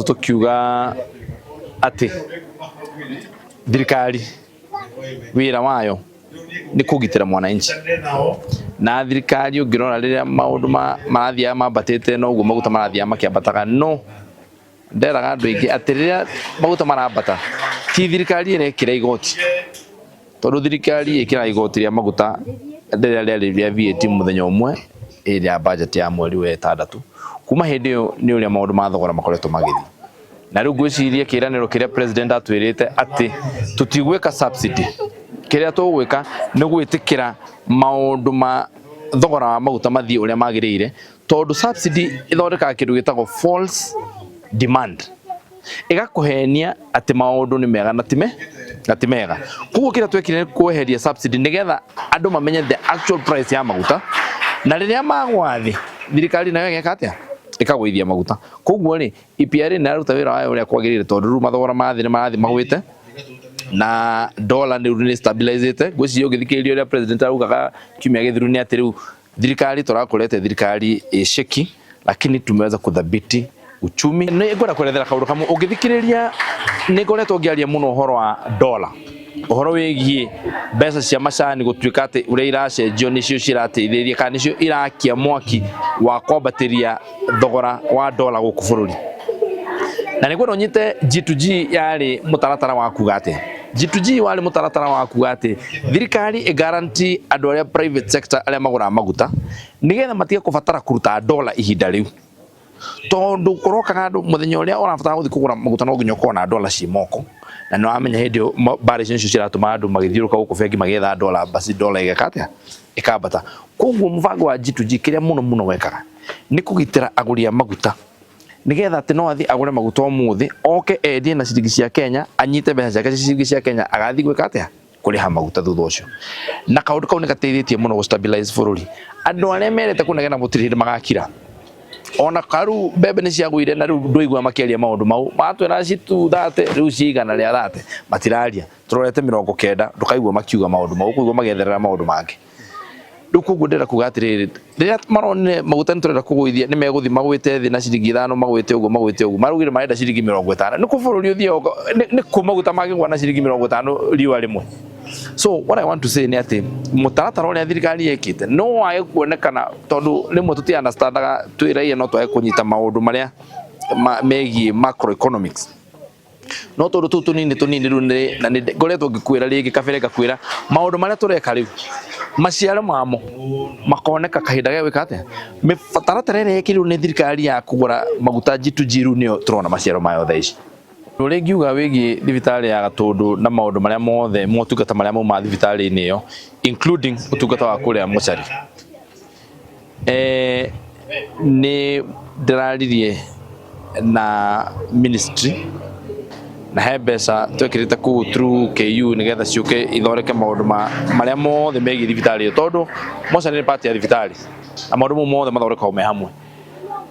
tukiuga ati thirikari wira wayo ni kugitira mwananchi na thirikari ungirona riria maundu marathia mambatite no uguo maguta marathia makiambataga no nderaga andu ingi ati riria maguta marambata ti thirikari irekira igoti tondu thirikari ikira igoti ria maguta riria ria VAT muthenya umwe iria budget ya mweri wa 6 kuma hindi yo ni uria maundu ma thogora makoretwo magithi na riu gwiciria kiraniro kiria president atwirite ati tutigweka subsidy kiria tugwika ni gwitikira maundu ma thogora wa maguta mathie uria magirire tondu subsidy ithondeka kindu gitagwo false demand igakuhenia ati maundu ni mega na ti mega kuguo kiria twekire kueheria subsidy nigetha andu mamenye the actual price ya maguta na riria magwathi thirikari nayo igeka atia ikagwithia maguta koguo ri EPR na ruta wira wayo uria kwagirire tondu ru mathogora mathi marathi magwite na dollar ni stabilizate gweci ugithikiririo ria president arugaga kiumia githiru ni ati riu thirikari turakurete thirikari sheki lakini tumeweza kudhibiti uchumi ni ngora kwerethera kaundu kamwe ugithikiriria ni ngoretwo ngiaria muno uhoro wa dollar uhoro wigie mbeca cia macani gutuika ati uria iracenjio nicio cirateithĩrĩria kana nicio irakia mwaki wa kwambatiria thogora wa dollar guku bururi na niguo nyite G2G yari mutaratara wa kuga ati G2G wali mutaratara wa kuga ati thirikari e guarantee andu aria private sector aria magura maguta nigetha matige kubatara kuruta dollar ihinda riu tondu kurokaga andu muthenya uria urabatara guthi kugura maguta no nginya ukona dollar ci moko na no amenya hindi barriers icio ciratuma andu magithiuruka guku bengi magetha dollar basi dollar igakatia ikabata koguo mubango wa G2G kiria muno wekaga ni kugitira aguri a maguta nigetha ati no athi agure maguta umuthi oke endie na ciringi cia Kenya anyite mbeca ciake ciringi cia Kenya agathi gwika atia kuriha maguta thutha ucio na kaundu kau ni gateithĩtie muno gustabilize bururi andu aria merete kunegena mutirire magakira ona karu bebe ni ciagwire na riu ndoigwa makiaria maundu mau matwira citu thate riu cigana ria thate matiraria turorete 90 ndukaigwa makiuga maundu mau kuigwa magetherera maundu mangi riu koguo ndira kuga atiriri riria maronire maguta nturenda kugwithia ni meguthi magwite thi na ciringi 5 magwite uguo marugire marenda ciringi 50 ni kubururi uthie ni ku maguta magigwa na ciringi 50 riwa rimwe. So what I want to say ni ati mutaratara uria thirikari yekite no wae kuonekana tondu rimwe tuti understandaga twiraie no twae kunyita maundu maria megie macroeconomics no tondu tunini riu na ni ngoretwo ngikwira ringi kabere gakwira maundu maria tureka riu maciaro mamo makoneka kahinda ga wika atia mitaratara ria yekiriu ni thirikari ya kugura maguta G2G riu nio turona maciaro mayo thaici rore ngiuga wigi thibitari ya Gatundu na maundu maria mothe motungata maria mauma thibitari ini yo including utungata wa kuria mochari ni ndiraririe na ministry na hebesa twekirite ku through KU nigetha ciuke ithoreke maundu maria mothe megi thibitari tondu mochari ni part ya thibitari na maundu mothe mathoreka me hamwe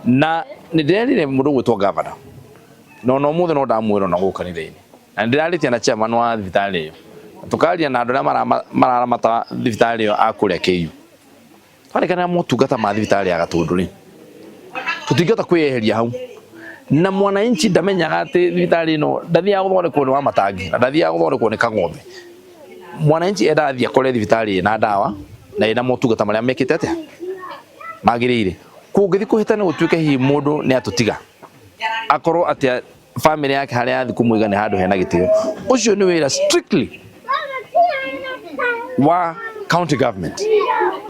na ni ndirarire mundu gwitwo governor no muthe no ndamwira na guka nithiini na ndiraritia na chairman wa thibitari iyo tukaria na andu aria mararamata thibitari iyo akuria KU twari kana motungata ma thibitari ya Gatundu ri tutingata kweheria hau na mwananchi ndamenyaga ati thibitari ino ndathia guthondekwo ni wa matangi na ndathia guthondekwo ni kang'ombe mwananchi endathia kore thibitari na dawa na ina motungata maria mekite atia magirire kungithi kuhitana gutuike hi mundu ni atutiga akoro atia family yake haria athi kumuiga ni handu hena gitio ucio ni wira strictly wa county government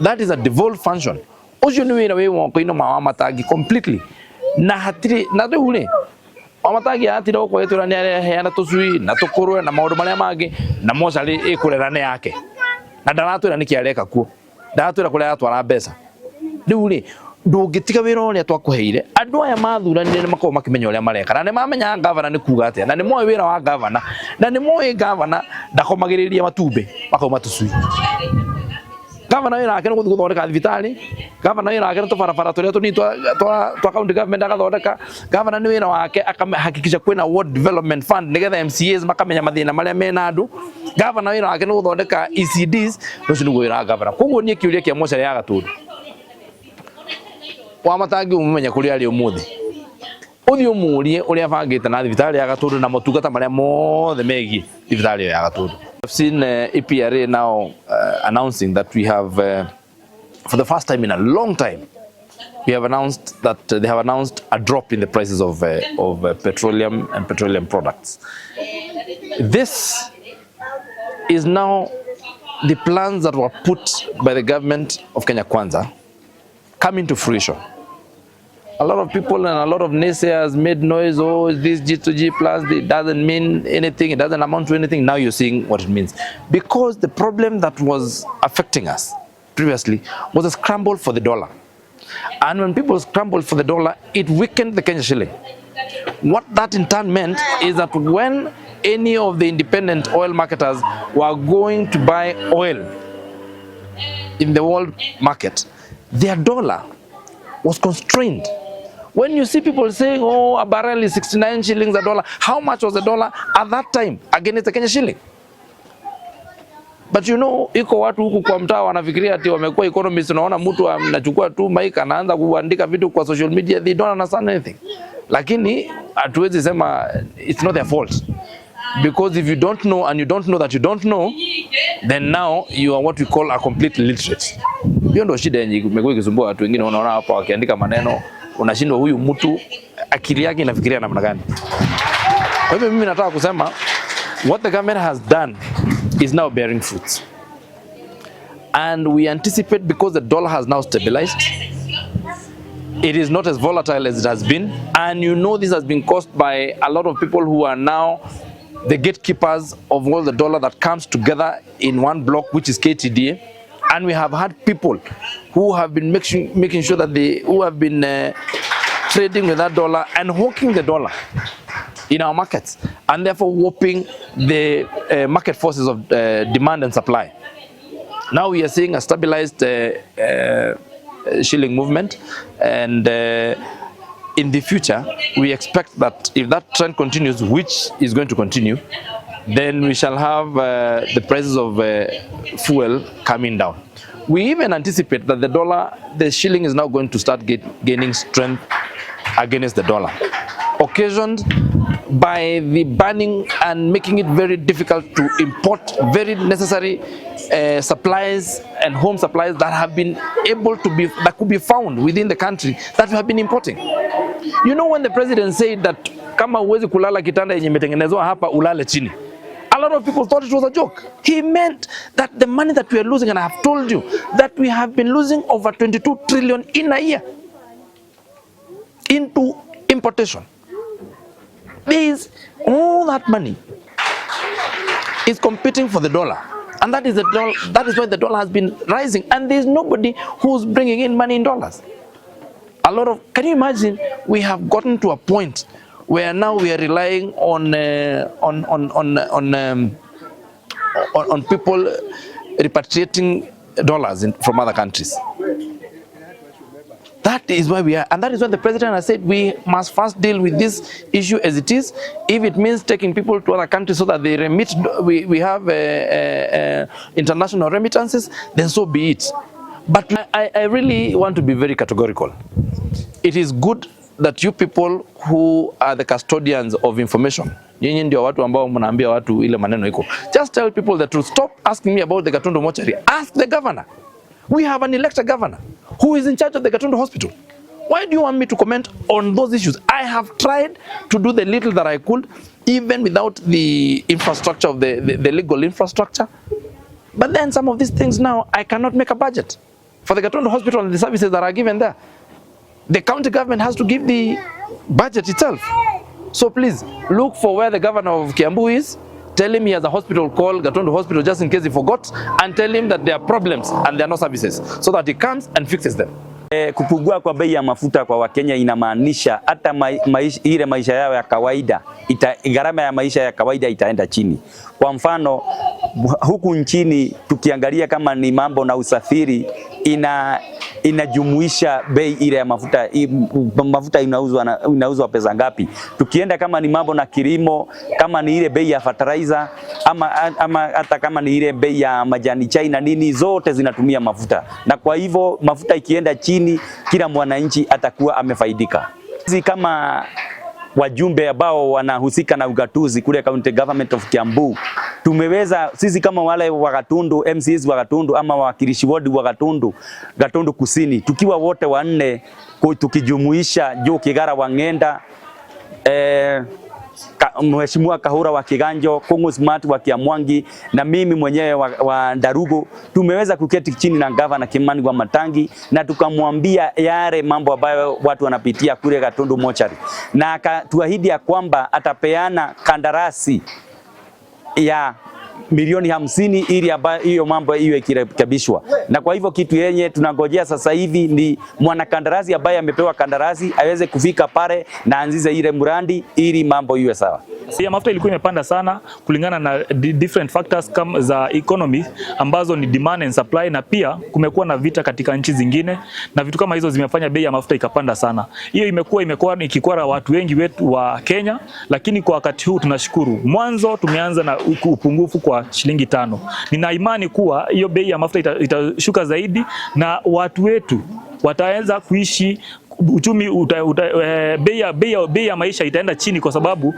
that is a devolved function ucio ni wira we wonko ino ma matangi completely na hatiri na ndure amatagi atira okwetura ni heana tucui na tukurwe na maundu maria mangi na mochari ikurera ne yake na ndaratwira niki areka kuo ndaratwira kuria atwara mbeca riu ri ndungitiga wira uria twakuheire andu aya mathuranire ni makao makimenya uria mareka na ni mamenya governor ni kuga atia na ni moyo wira wa governor na ni moyo governor ndakomagiriria matumbe makao matucui governor wira ake ni guthondeka thibitari governor wira ake ni tubarabara turia tuni twa county government agathondeka governor ni wira wake akahakikisha kwina ward development fund nigetha MCAs makamenya mathina maria mena andu governor wira wake ni guthondeka ECDs rucio ni wira governor koguo nie kiuria kia mochari ya Gatundu wa matangi umenya kuri ari umuthi uthio muri uria bangite na thibitari ya Gatundu na motungata maria mothe megi thibitari ya Gatundu. I've seen EPRA now announcing that we have for the first time in a long time we have announced that they have announced a drop in the prices of petroleum and petroleum products. This is now the plans that were put by the government of Kenya Kwanza coming to fruition. A lot of people and a lot of naysayers made noise, oh, this G2G plans, it doesn't mean anything, it doesn't amount to anything. Now you're seeing what it means. Because the problem that was affecting us previously was a scramble for the dollar. And when people scrambled for the dollar, it weakened the Kenya shilling. What that in turn meant is that when any of the independent oil marketers were going to buy oil in the world market, their dollar was constrained. When you see people saying, oh, a barrel is 69 shillings a dollar, how much was the dollar at that time against the Kenya shilling? But you know, iko watu huku kwa mtaa wanafikiria ati wamekuwa economists, unaona mtu anachukua tu mic anaanza kuandika vitu kwa social media, they don't understand anything. Lakini hatuwezi sema it's not their fault. Because if you don't know and you don't know that you don't know, then now you are what we call a complete illiterate. Hiyo ndio shida yenye imekuwa ikisumbua watu wengine, unaona hapa wakiandika maneno unashindwa huyu mtu akili yake inafikiria namna gani. Kwa hivyo mimi nataka kusema what the government has done is now bearing fruits. And we anticipate, because the dollar has now stabilized, it is not as volatile as it has been. And you know this has been caused by a lot of people who are now the gatekeepers of all the dollar that comes together in one block, which is KTDA. And we have had people who have been making sure that who have been trading with that dollar and hawking the dollar in our markets, and therefore warping the market forces of demand and supply. Now we are seeing a stabilized shilling movement, and in the future we expect that if that trend continues, which is going to continue, then we shall have the prices of fuel coming down. We even anticipate that the shilling is now going to start gaining strength against the dollar, occasioned by the banning and making it very difficult to import very necessary supplies and home supplies that have been that could be found within the country that we have been importing. You know, when the president said that kama uwezi kulala kitanda yenye imetengenezwa hapa ulale chini, a lot of people thought it was a joke. He meant that the money that we are losing, and I have told you that we have been losing over 22 trillion in a year into importation. All that money is competing for the dollar, and that is why the dollar has been rising, and there is nobody who's bringing in money in dollars. Can you imagine? We have gotten to a point where now we are relying on people repatriating dollars from other countries. That is why we are, and that is why the president has said we must first deal with this issue as it is. If it means taking people to other countries so that they remit, we have international remittances, then so be it. But I really want to be very categorical. It is good that you people who are the custodians of information, nyinyi ndio watu ambao mnaambia watu ile maneno iko, just tell people the truth. Stop asking me about the Gatundu mortuary. Ask the governor. We have an elected governor who is in charge of the Gatundu hospital. Why do you want me to comment on those issues? I have tried to do the little that I could, even without the infrastructure of the legal infrastructure. But then some of these things now, I cannot make a budget for the Gatundu hospital and the services that are given there. The county government has to give the budget itself. So please, look for where the governor of Kiambu is. Tell him he has a hospital called Gatundu Hospital, just in case he forgot, and tell him that there are problems and there are no services, so that he comes and fixes them. Kupungua kwa bei ya mafuta kwa Wakenya inamaanisha hata ile maisha yao ya kawaida, gharama ya maisha ya kawaida itaenda chini. Kwa mfano, huku nchini tukiangalia kama ni mambo na usafiri, inajumuisha bei ile ya mafuta. Mafuta inauzwa pesa ngapi? Tukienda kama ni mambo na kilimo, kama ni ile bei ya fertilizer, ama hata kama ni ile bei ya majani chai na nini, zote zinatumia mafuta. Na kwa hivyo mafuta ikienda chini, kila mwananchi atakuwa amefaidika. Kama wajumbe ambao wanahusika na ugatuzi kule County Government of Kiambu, tumeweza sisi kama wale wa Gatundu, MCs wa Gatundu ama wawakilishi ward wa Gatundu Kusini, tukiwa wote wanne, tukijumuisha Joe Kigara wa Ng'enda, Mheshimiwa Kahura wa Kiganjo, Kongo Smart wa Kiamwangi na mimi mwenyewe wa Ndarugo, tumeweza kuketi chini na Gavana Kimani wa Matangi na tukamwambia yale mambo ambayo watu wanapitia kule Gatundu mochari, na akatuahidi ya kwamba atapeana kandarasi ya milioni 50 ili hiyo mambo iwe ikirekebishwa. Na kwa hivyo kitu yenye tunangojea sasa hivi ni mwanakandarasi ambaye amepewa kandarasi aweze kufika pale na anzize ile mradi ili mambo iwe sawa. Ya mafuta ilikuwa imepanda sana kulingana na different factors kama za economy ambazo ni demand and supply, na pia kumekuwa na vita katika nchi zingine na vitu kama hizo zimefanya bei ya mafuta ikapanda sana. Hiyo imekuwa ikikwara watu wengi wetu wa Kenya, lakini kwa wakati huu tunashukuru. Mwanzo tumeanza na upungufu kwa shilingi 5. Nina imani kuwa hiyo bei ya mafuta itashuka zaidi na watu wetu wataweza kuishi, uchumi bei ya maisha itaenda chini, kwa sababu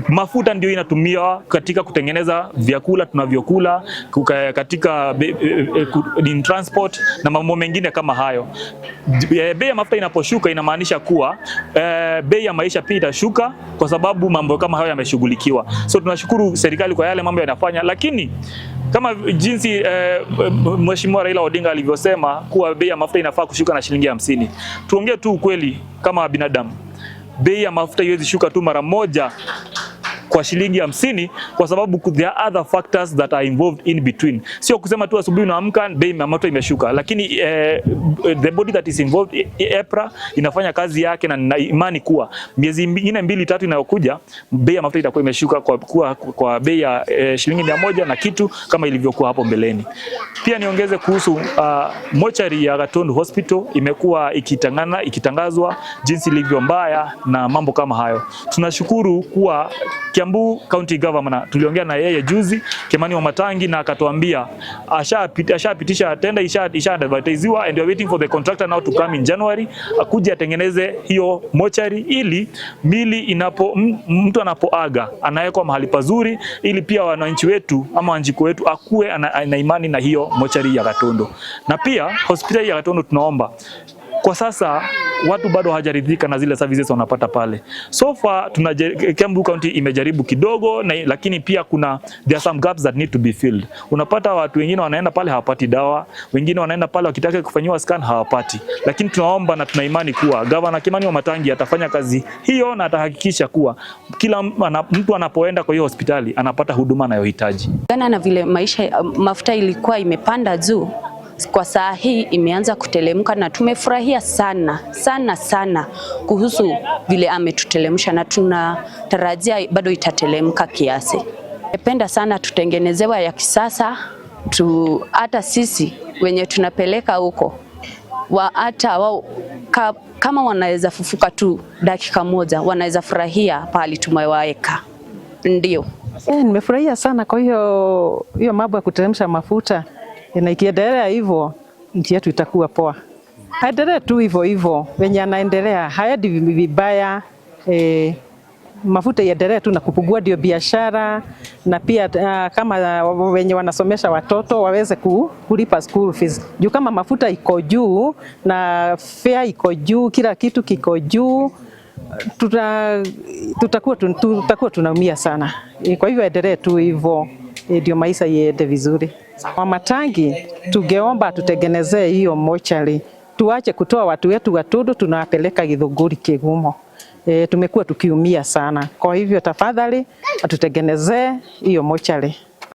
mafuta ndio inatumiwa katika kutengeneza vyakula tunavyokula, katika transport na mambo mengine kama hayo. Bei ya mafuta inaposhuka inamaanisha kuwa bei ya maisha pia itashuka, kwa sababu mambo kama hayo yameshughulikiwa. So tunashukuru serikali kwa yale mambo yanafanya, lakini kama jinsi Mheshimiwa Raila Odinga alivyosema kuwa bei ya mafuta inafaa kushuka na shilingi 50. Tuongee tu ukweli kama binadamu. Bei ya mafuta haiwezi shuka tu mara moja kwa shilingi 50, kwa sababu there are other factors that are involved in between. Sio kusema tu asubuhi unaamka bei ya mafuta imeshuka, lakini the body that is involved, EPRA, inafanya kazi yake, na nina imani kuwa miezi 2-3 inayokuja bei ya mafuta itakuwa imeshuka kwa bei ya shilingi 100 na kitu kama ilivyokuwa hapo mbeleni. Pia niongeze kuhusu mochari ya Gatundu Hospital, imekuwa ikitangazwa jinsi ilivyo mbaya na mambo kama hayo. Tunashukuru kuwa Kiambu County Government, tuliongea na yeye juzi, Kimani wa Matangi, na akatuambia ashapitisha tender, isha advertisewa, and we are waiting for the contractor now to come in January, akuje atengeneze hiyo mochari ili mili mtu anapoaga anawekwa mahali pazuri, ili pia wananchi wetu ama wanjiko wetu akue ana imani na hiyo mochari ya Gatundu. Na pia hospitali ya Gatundu tunaomba, kwa sasa watu bado hawajaridhika na zile services wanapata pale. So far Kiambu County imejaribu kidogo, lakini pia there are some gaps that need to be filled. Unapata watu wengine wanaenda pale hawapati dawa, wengine wanaenda pale wakitaka kufanywa scan hawapati. Lakini tunaomba na tuna imani kuwa Gavana Kimani wa Matangi atafanya kazi hiyo na atahakikisha kuwa kila mtu anapoenda kwa hiyo hospitali anapata huduma anayohitaji. Na vile mafuta ilikuwa imepanda juu, kwa saa hii imeanza kutelemka, na tumefurahia sana kuhusu vile ametutelemsha, na tunatarajia bado itatelemka kiasi. Napenda sana tutengenezewa ya kisasa, hata sisi wenye tunapeleka huko kama wanaweza fufuka tu dakika moja, wanaweza furahia pale tumewaeka. Ndio. Nimefurahia sana kwa hiyo mambo ya kuteremsha mafuta. Na ikiendelea hivyo nchi yetu itakuwa poa. Aendelee tu hivyo wenye anaendelea haendi vibaya. Mafuta iendelee tu na kupungua, ndio biashara, na pia kama wenye wanasomesha watoto waweze kulipa school fees. Juu kama mafuta iko juu na fare iko juu, kila kitu kiko juu, tutakuwa tunaumia sana. Kwa hivyo endelee tu hivyo, ndio maisha iende vizuri. Wa Matangi tungeomba tutengenezee hiyo mochari, tuache kutoa watu wetu Gatundu tunawapeleka Githunguri Kigumo. Tumekuwa tukiumia sana, kwa hivyo tafadhali atutengenezee hiyo mochari.